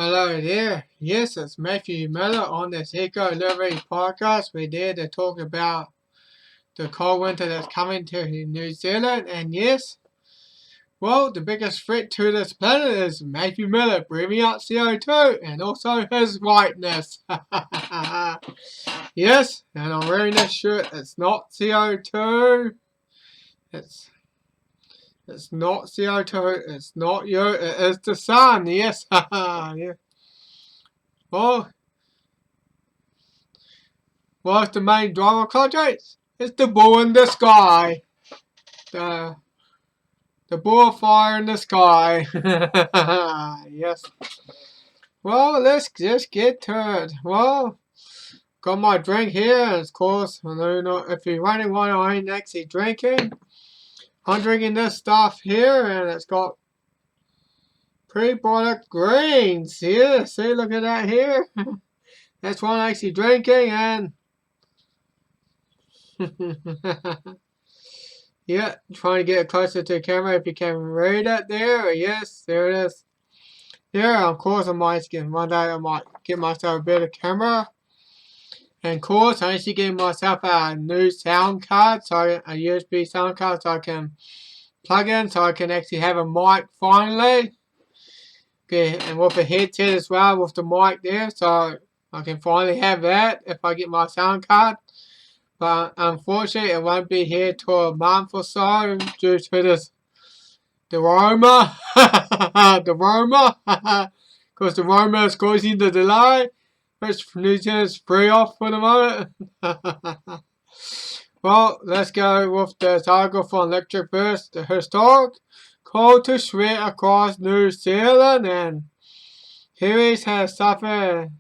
Hello there. Yes, it's Matthew Miller on this Eco Delivery podcast. We're there to talk about the cold winter that's coming to New Zealand. And yes, well, the biggest threat to this planet is Matthew Miller breathing out CO2 and also his whiteness. Yes, and I'm wearing this shirt. It's not CO2. It's not CO2. It's not you. It is the sun. Yes. Yeah. Well, what's the main drama project? It's the bull in the sky. The bull fire in the sky. Yes. Well, let's just get to it. Well, got my drink here, and of course, if you're running one, I ain't actually drinking. I'm drinking this stuff here, and it's got pre-product greens here. See, look at that here. That's one I'm actually drinking, and yeah, trying to get it closer to the camera if you can read it there. Yes, there it is. Yeah, of course one day I might get myself a better camera. And of course, I'm actually getting myself a new sound card, a USB sound card, so I can plug in, so I can actually have a mic finally. Okay, and with a headset as well, with the mic there, so I can finally have that if I get my sound card. But unfortunately, it won't be here till a month or so due to this Roma. The Roma. Because the Roma is causing the delay. Which New Zealand's free off for the moment. Well, let's go with the article from Electric Burst, the historic cold to sweat across New Zealand, and Hearies has suffered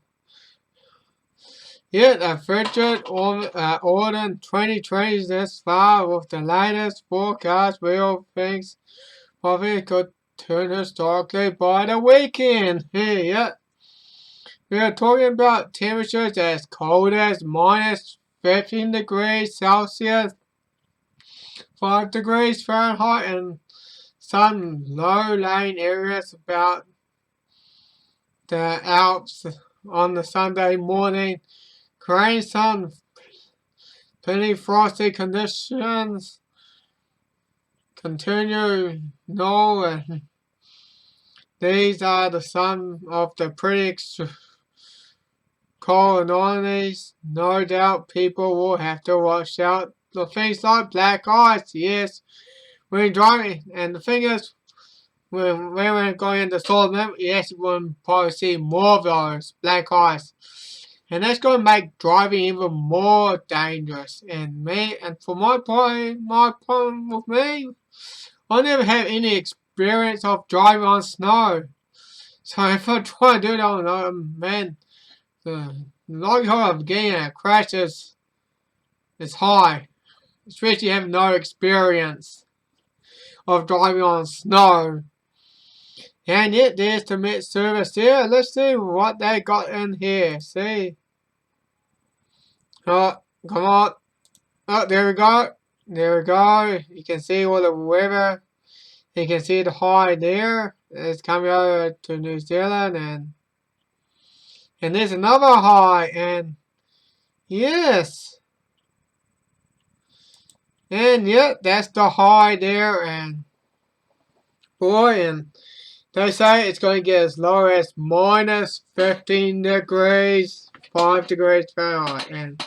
yet a frigid autumn 2020 this far, with the latest forecast real things probably could turn historically by the weekend. Yeah. We are talking about temperatures as cold as minus 15 degrees Celsius, 5 degrees Fahrenheit, and some low-lying areas about the Alps on the Sunday morning. Rain, sun, plenty frosty conditions continue. No, and these are the some of the pretty colonies. No doubt people will have to watch out for things like black ice. Yes, when driving, and the thing is, when we're going into storm, you actually will probably see more of those black ice. And that's going to make driving even more dangerous. And for my problem with me, I never had any experience of driving on snow. So if I try to do it on man, the likelihood of getting a crash is high. Especially having no experience of driving on snow. And yet there's the Met service here. Let's see what they got in here. See. Oh, come on. Oh, there we go. There we go. You can see all the weather. You can see the high there. It's coming over to New Zealand, and there's another high, and yes. And yep, that's the high there, and boy, and they say it's going to get as low as minus 15 degrees, 5 degrees Fahrenheit.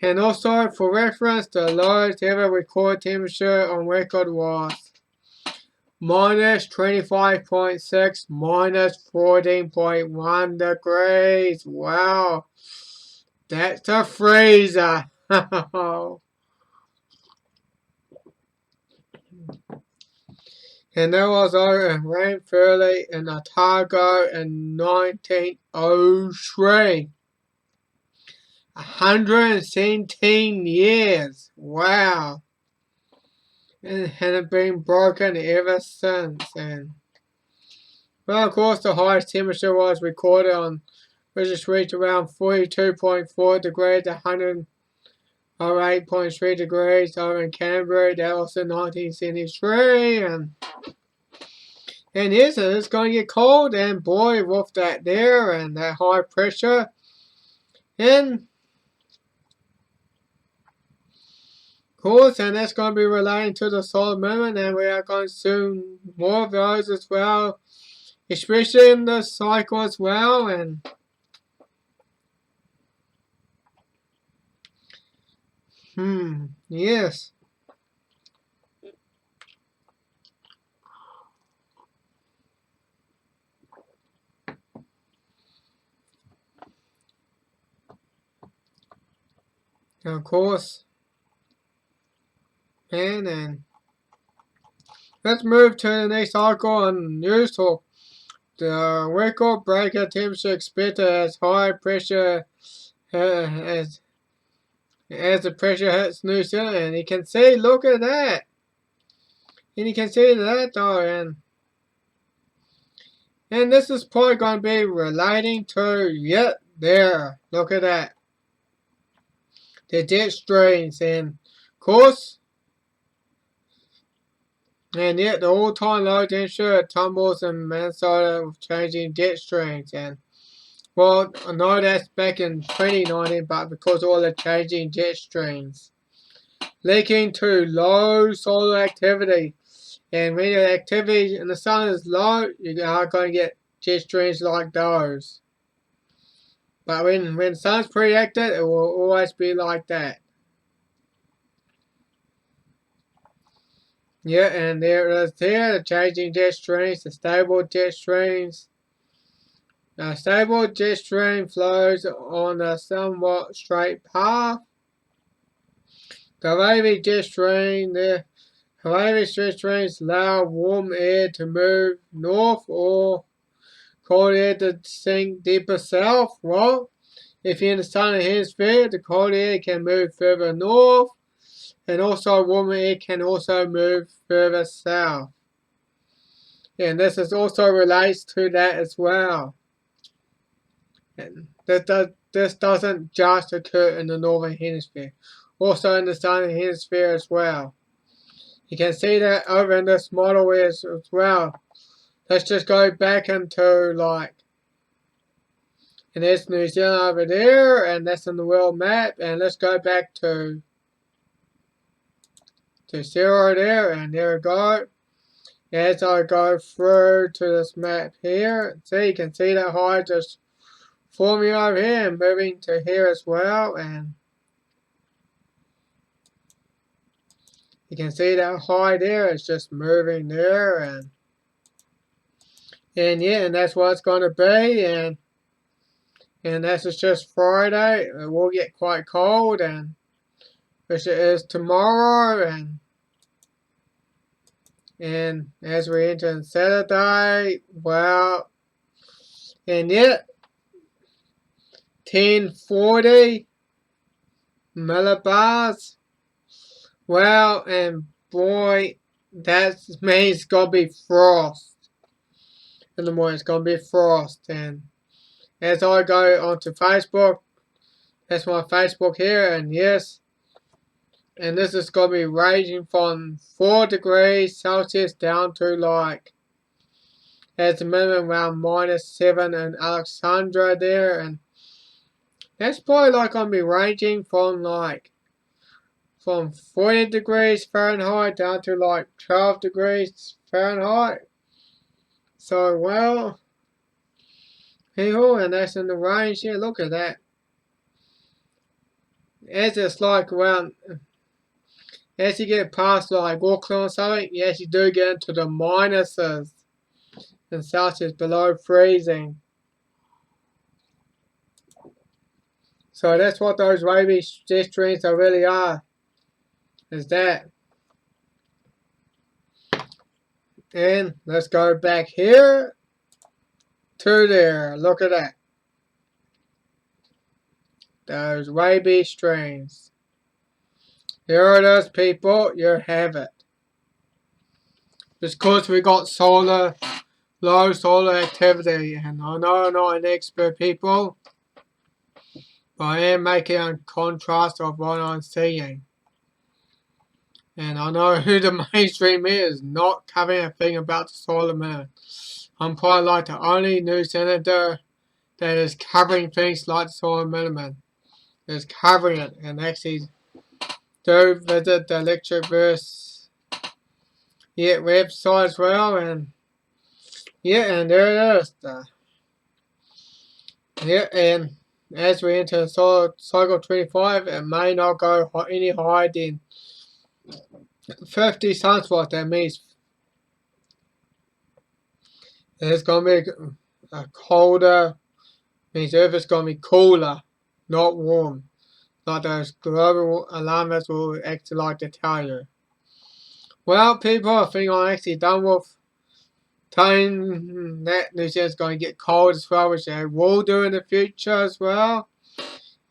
And also, for reference, the lowest ever recorded temperature on record was minus 25.6, minus 14.1 degrees. Wow. That's a freezer. And there was a rain fairly in Otago in 1903. 117 years. Wow. And it hadn't been broken ever since. And well, of course, the highest temperature was recorded on, which is reached around 42.4 degrees, 108.3 degrees over in Canterbury. That was in 1973. And yes, it's going to get cold, and boy, with that there and that high pressure, and of course, and that's going to be relating to the solar movement, and we are going to see more of those as well, especially in the cycle as well, and yes. Of course, and let's move to the next article on news talk. The record breaker temperature expected as high pressure as the pressure hits New Zealand. And you can see, look at that. And you can see that though, and this is probably going to be relating to, yet there, look at that. The jet streams, and of course, and yet the all-time low temperature tumbles in Minnesota with changing jet streams. And well, I know that's back in 2019, but because of all the changing jet streams, leaking to low solar activity. And when the activity in the sun is low, you are going to get jet streams like those. But when the sun's pretty active, it will always be like that. Yeah, and there it is there, the changing jet streams, the stable jet streams. A stable jet stream flows on a somewhat straight path. The wavy jet stream, the wavy jet streams allow warm air to move north or cold air to sink deeper south. Well, if you're in the southern hemisphere, the cold air can move further north, and also warmer air can also move further south. And this is also relates to that as well. And this doesn't just occur in the northern hemisphere, also in the southern hemisphere as well. You can see that over in this model as well. Let's just go back into like, and there's New Zealand over there, and that's in the world map, and let's go back to 0 there, and there we go. As I go through to this map here, see, you can see that high just forming over here and moving to here as well, and you can see that high there is just moving there, and yeah, and that's what it's going to be, and this is just Friday. It will get quite cold, and which it is tomorrow, and as we enter Saturday, well, and yet 1040 millibars. Well, and boy, that means it's gonna be frost in the morning. It's gonna be frost, and as I go onto Facebook, that's my Facebook here, and yes, and this is gonna be ranging from 4 degrees Celsius down to like, as a minimum around -7 in Alexandra there, and that's probably like gonna be ranging from 40 degrees Fahrenheit down to like 12 degrees Fahrenheit. So well, and that's in the range here. Look at that. As it's like around, as you get past like Auckland or something, you actually do get into the minuses in Celsius below freezing. So that's what those wavy jet streams really are. Is that. And let's go back here to there. Look at that. Those wavy streams. Here it is, people. You have it. Just because we got low solar activity. And I know I'm not an expert, people, but I am making a contrast of what I'm seeing. And I know who the mainstream is, not covering a thing about the solar minimum. I'm probably like the only news senator that is covering things like the solar minimum. Is covering it and actually do visit the lectureverse website as well, and and there it is. And as we enter cycle 25, it may not go any higher than 50 sunspots. That means it's going to be a colder, means Earth is going to be cooler, not warm. Like those global alarmists will actually like to tell you. Well, people, I think I'm actually done with telling that New Zealand's going to get cold as well, which they will do in the future as well.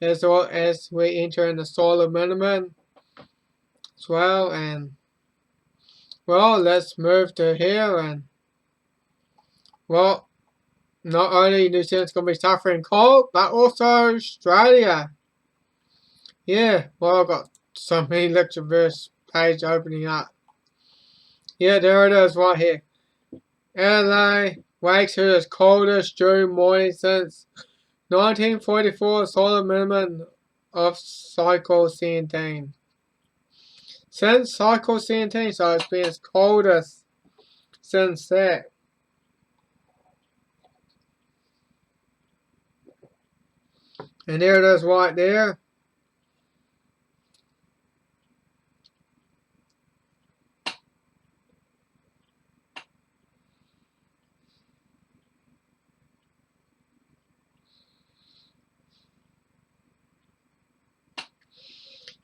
As we enter in the solar minimum as well. And well, let's move to here. And well, not only New Zealand's going to be suffering cold, but also Australia. Yeah, well, I've got so many lecture verse page opening up. Yeah, there it is right here. Adelaide wakes to its coldest June morning since 1944, solar minimum of cycle 17. Since cycle 17, so it's been its coldest since that. And there it is right there.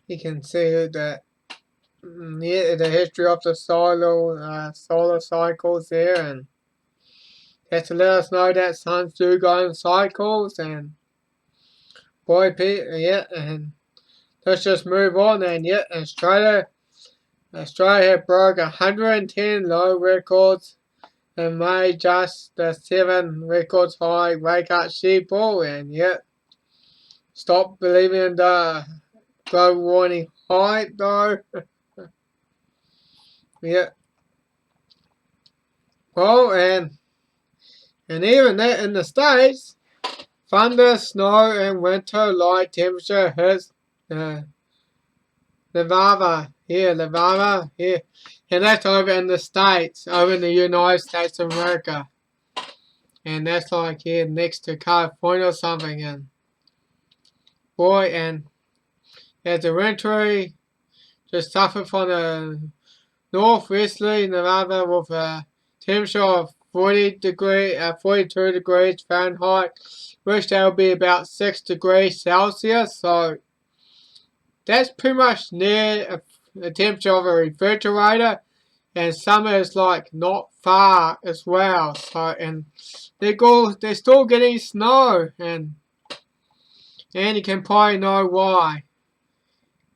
You can see that the history of the solar cycles there, and that's to let us know that suns do go in cycles. And boy, and let's just move on. And Australia had broke 110 low records and made just the 7 records high wake up sheeple. And stop believing in the global warming hype though. Well, and even that in the States, thunder, snow, and winter light temperature hits Nevada here. And that's over in the States, over in the United States of America. And that's like here next to California or something. And boy, and as the wintry just suffered from the northwesterly Nevada with a temperature of 42 degrees Fahrenheit, which that will be about 6 degrees Celsius. So that's pretty much near the temperature of a refrigerator, and summer is like not far as well. So and they're still getting snow, and you can probably know why.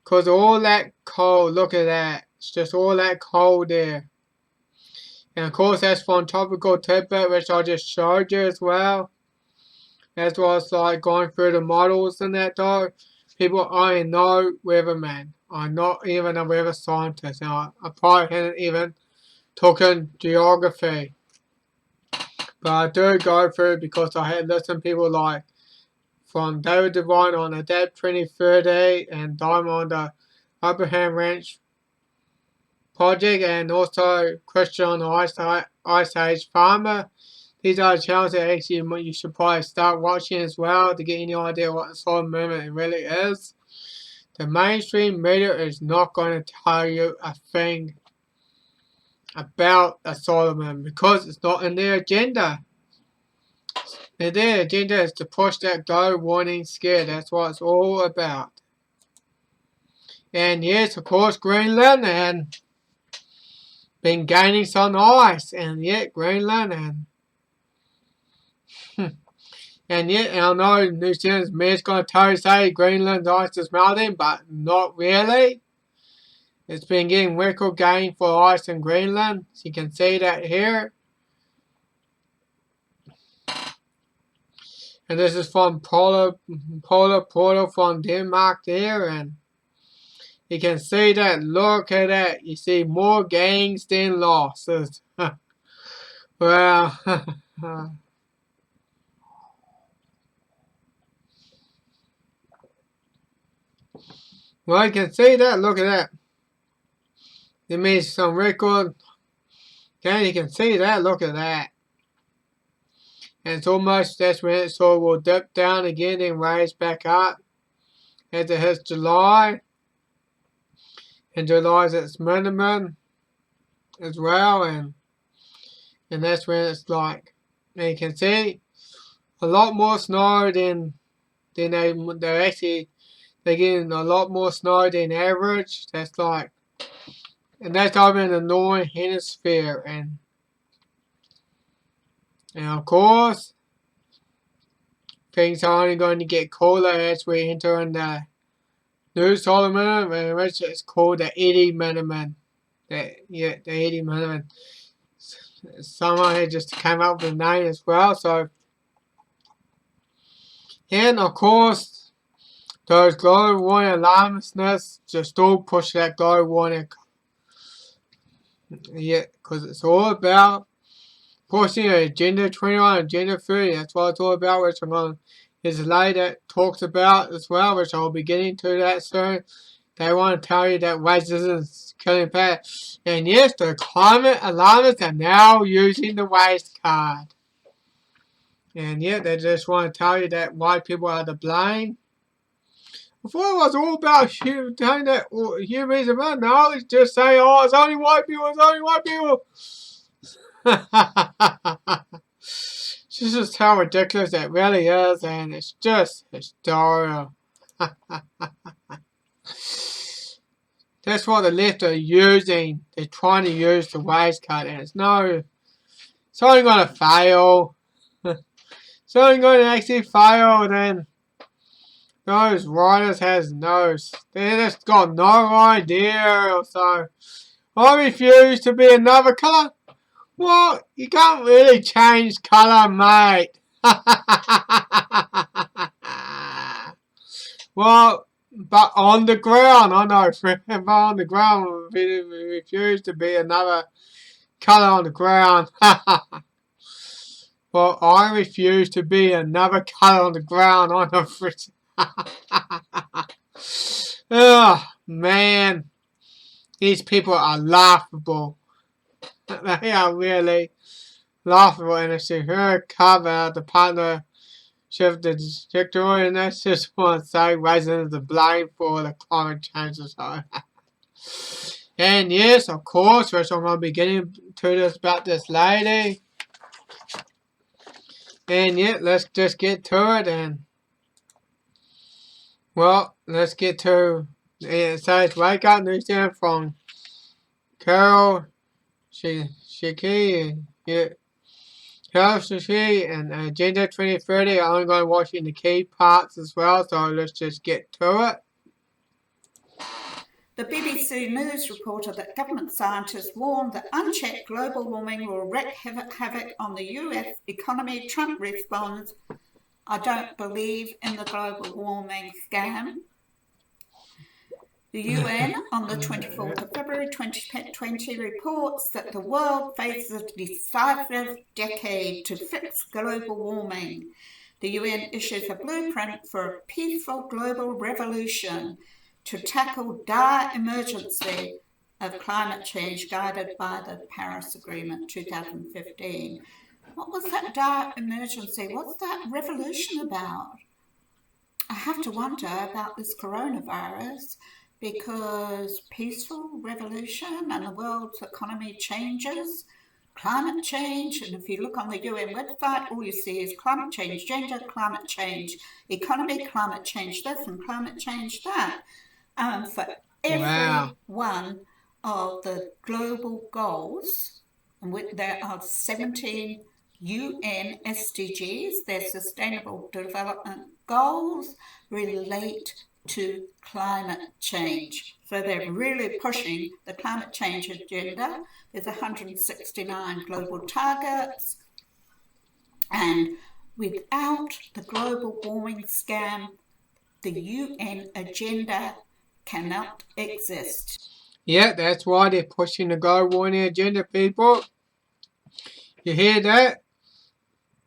Cause all that cold, look at that. It's just all that cold there. And of course that's from tropical Tibet, which I just showed you as well. As well as like going through the models and that though. People, I am no weatherman. I'm not even a weather scientist. Now, I probably haven't even taken geography. But I do go through because I had listened to people like from David Devine on Adapt 2030 and Dime on the Abraham Ranch project, and also Christian on the Ice Age Farmer. These are the channels that actually you should probably start watching as well to get any idea what the solar movement really is. The mainstream media is not going to tell you a thing about a solar movement because it's not in their agenda. Their agenda is to push that global warming scare. That's what it's all about. And yes, of course, Greenland and been gaining some ice, and Greenland and I know New Zealand's mayor's going to say Greenland's ice is melting, but not really. It's been getting record gain for ice in Greenland. So you can see that here. And this is from Polar Portal from Denmark there. And You can see that. Look at that. You see more gains than losses. Well, well, you can see that. Look at that. It means some record. Okay, you can see that. Look at that. And it's almost, that's when it sort of will dip down again and rise back up as it hits July. And July is its minimum as well. And that's when it's like, and you can see a lot more snow than they're getting a lot more snow than average. That's like, and that's over in the northern hemisphere. And of course, things are only going to get colder as we enter in the new solar minimum, which is called the 80 minimum. The 80 minimum. Someone had just came up with a name as well. So, and of course, those global warming alarmists just still push that global warming. Yeah, because it's all about pushing Agenda 21, Agenda 30. That's what it's all about, which I'm going to, there's a lady that talks about as well, which I'll be getting to that soon. They want to tell you that racism is killing planet. And yes, the climate alarmists are now using the waste card. And yeah, they just want to tell you that white people are to blame. Before it was all about telling that humans about, now it's just saying, oh, it's only white people, it's only white people. This is how ridiculous it really is, and it's just historical. That's what the left are using. They're trying to use the waste cut, and it's only going to fail. It's only going to actually fail, then those writers they just got no idea or so. I refuse to be another colour. Well, you can't really change colour, mate. Well, but on the ground, I know, but on the ground, we refuse to be another colour on the ground. Well, I refuse to be another colour on the ground on the fridge. Oh, man. These people are laughable. They are really laughable, and it's her cover the partnership the trajectory, and that's just want to say raising the blame for the climate change or so. And yes, of course, which I'm going to be getting to this about this lady. And yeah, let's just get to it. And well, let's get to it. Says wake up New Zealand from Carol Shiki. Yeah. Carol Shiki and Agenda 2030. I'm going to watch in the key parts as well. So let's just get to it. The BBC News reported that government scientists warned that unchecked global warming will wreak havoc on the US economy. Trump responds, I don't believe in the global warming scam. The UN on the 24th of February 2020 reports that the world faces a decisive decade to fix global warming. The UN issues a blueprint for a peaceful global revolution to tackle dire emergency of climate change guided by the Paris Agreement 2015. What was that dire emergency? What's that revolution about? I have to wonder about this coronavirus, because peaceful revolution and the world's economy changes, climate change, and if you look on the UN website, all you see is climate change, gender, climate change, economy, climate change this, and climate change that. For every one of the global goals, and there are 17 UN SDGs, their Sustainable Development Goals, relate to climate change. So they're really pushing the climate change agenda. There's 169 global targets, and without the global warming scam, the UN agenda cannot exist. Yeah, that's why they're pushing the global warming agenda, people. You hear that?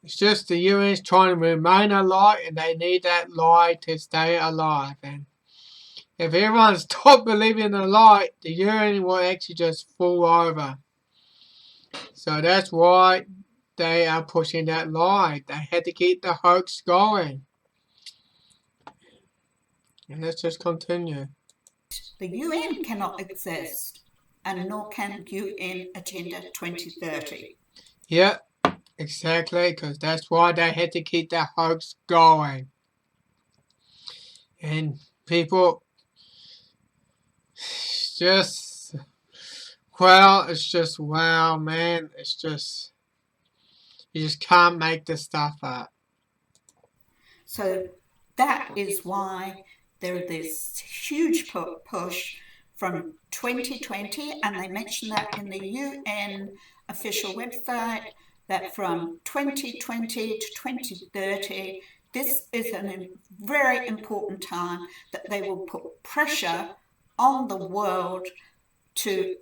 It's just the UN's trying to remain alive, and they need that lie to stay alive. And if everyone stops believing in the lie, the UN will actually just fall over. So that's why they are pushing that lie. They had to keep the hoax going. And let's just continue. The UN cannot exist, and nor can UN Agenda 2030. Yeah, exactly, because that's why they had to keep that hoax going. And people, it's just, wow, man. It's just, you just can't make this stuff up. So that is why there is this huge push from 2020, and they mention that in the UN official website, that from 2020 to 2030, this is a very important time that they will put pressure on the world to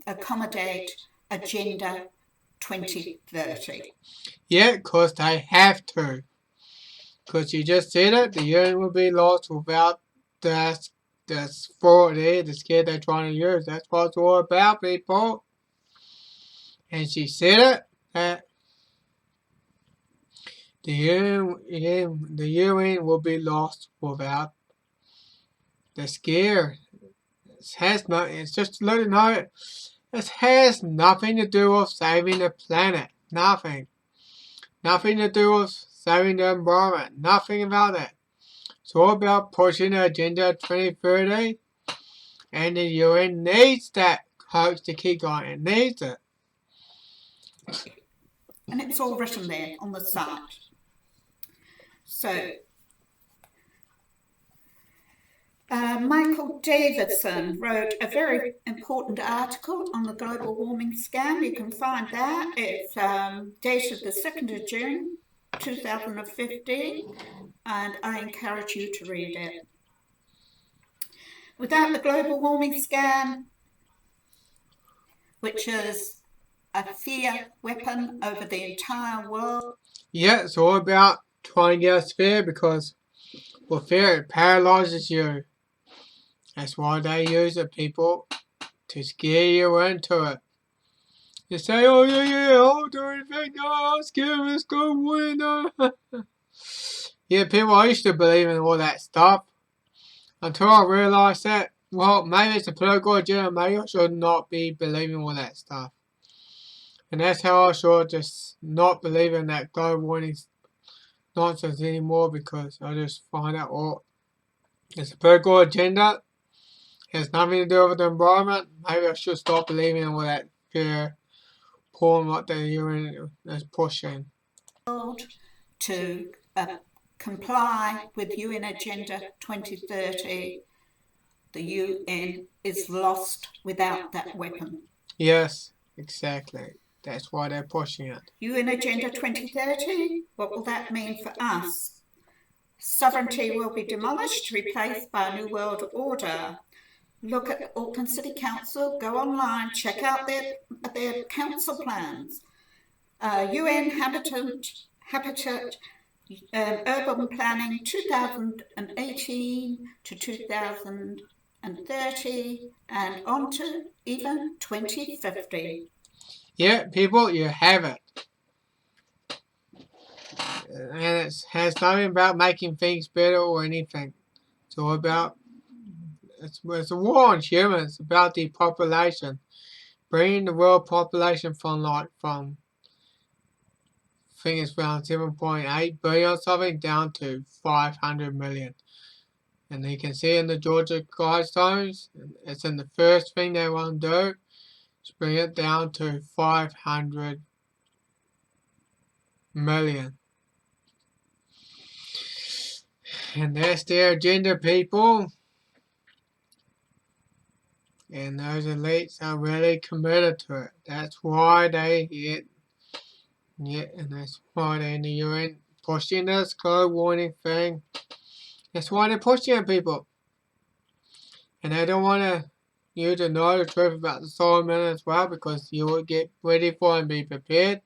accommodate Agenda 2030. Yeah, because they have to. Because you just said it, the UN will be lost without that sport there, the skill they're trying to use. That's what it's all about, people. And she said it, that the UN will be lost without the scare. It's just to let you know, it has nothing to do with saving the planet. Nothing. Nothing to do with saving the environment. Nothing about that. It's all about pushing the Agenda 2030, and the UN needs that hoax to keep going. It needs it. And it's all written there on the site. So, Michael Davidson wrote a very important article on the global warming scam. You can find that. It's dated the 2nd of June 2015, and I encourage you to read it. Without the global warming scam, which is a fear weapon over the entire world. Yeah, it's all about trying to get us fear, because with fear it paralyzes you. That's why they use it, people, to scare you into it. You say, oh yeah, I'll do anything, I'll scare us, go win. Yeah, people, I used to believe in all that stuff until I realised that, well, maybe it's a political agenda, maybe I should not be believing all that stuff. And that's how I should just not believe in that global warming nonsense anymore, because I just find out, well, it's a political agenda, it has nothing to do with the environment. Maybe I should stop believing in all that fear porn what the UN is pushing. To comply with UN Agenda 2030, the UN is lost without that weapon. Yes, exactly. That's why they're pushing it. UN Agenda 2030, what will that mean for us? Sovereignty will be demolished, replaced by a new world order. Look at Auckland City Council, go online, check out their council plans. UN Habitat Urban Planning 2018 to 2030, and on to even 2050. Yeah, people, you have it. And it has nothing about making things better or anything. It's all about, it's a war on humans. It's about the population. Bringing the world population from I think it's around 7.8 billion or something down to 500 million. And you can see in the Georgia guidestones, it's in the first thing they want to do, is bring it down to 500 million. And that's their agenda, people. And those elites are really committed to it. That's why they and that's why they're in the UN pushing this global warming thing. That's why they're pushing it, people. And they don't want you to know the truth about the solar minute as well, because you will get ready for it and be prepared.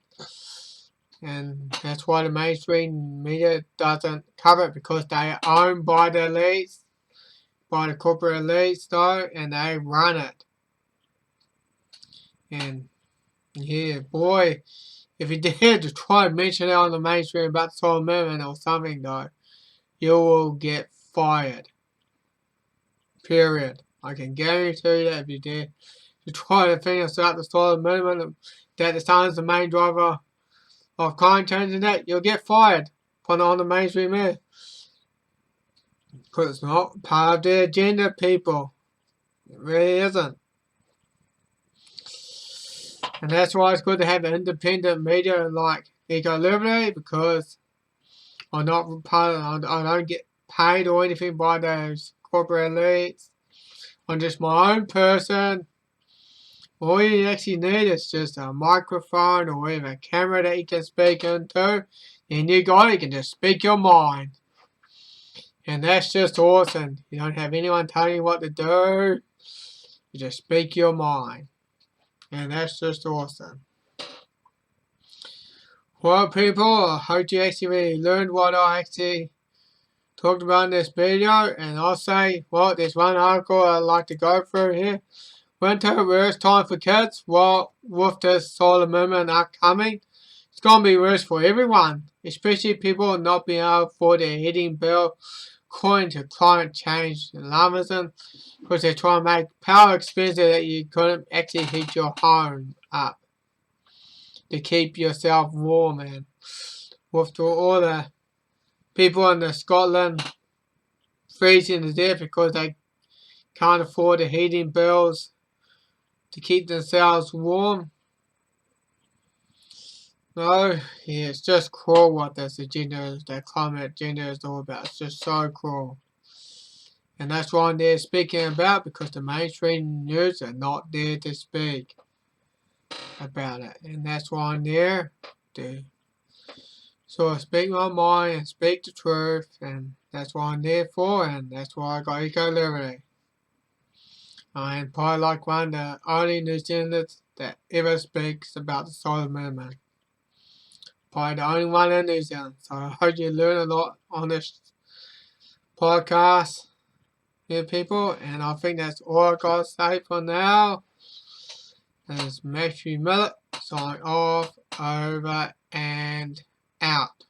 And that's why the mainstream media doesn't cover it, because they are owned by the elites, by the corporate elites though, and they run it. And yeah, boy, if you dare to try to mention it on the mainstream about the solar movement or something though, you will get fired. Period. I can guarantee you that if you dare to try to think about the solar movement, that the sun is the main driver of climate change and that, you'll get fired on the mainstream media. Because it's not part of the agenda, people. It really isn't. And that's why it's good to have an independent media like Eco Liberty, because I'm not part of, I don't get paid or anything by those corporate elites. I'm just my own person. All you actually need is just a microphone or even a camera that you can speak into. And you can just speak your mind. And that's just awesome. You don't have anyone telling you what to do. You just speak your mind. And that's just awesome. Well, people, I hope you actually really learned what I actually talked about in this video. And I'll say, well, there's one article I'd like to go through here. Winter, worst time for kids? Well, with this solar movement upcoming, it's going to be worse for everyone. Especially people not being able to afford their heating bill, according to climate change alarmism, because they're trying to make power expensive that you couldn't actually heat your home up to keep yourself warm. And with all the people in Scotland freezing to death because they can't afford the heating bills to keep themselves warm. No, yeah, it's just cruel what this agenda is, that climate agenda is all about. It's just so cruel. And that's what I'm there speaking about, because the mainstream news are not there to speak about it. And that's why I'm there to sort of speak my mind and speak the truth. And that's what I'm there for, and that's why I got Eco Liberty. I'm probably like one of the only New Zealanders that ever speaks about the solar movement. Probably the only one in New Zealand. So I hope you learn a lot on this podcast, here people. And I think that's all I got to say for now. This is Matthew Millett signing off, over and out.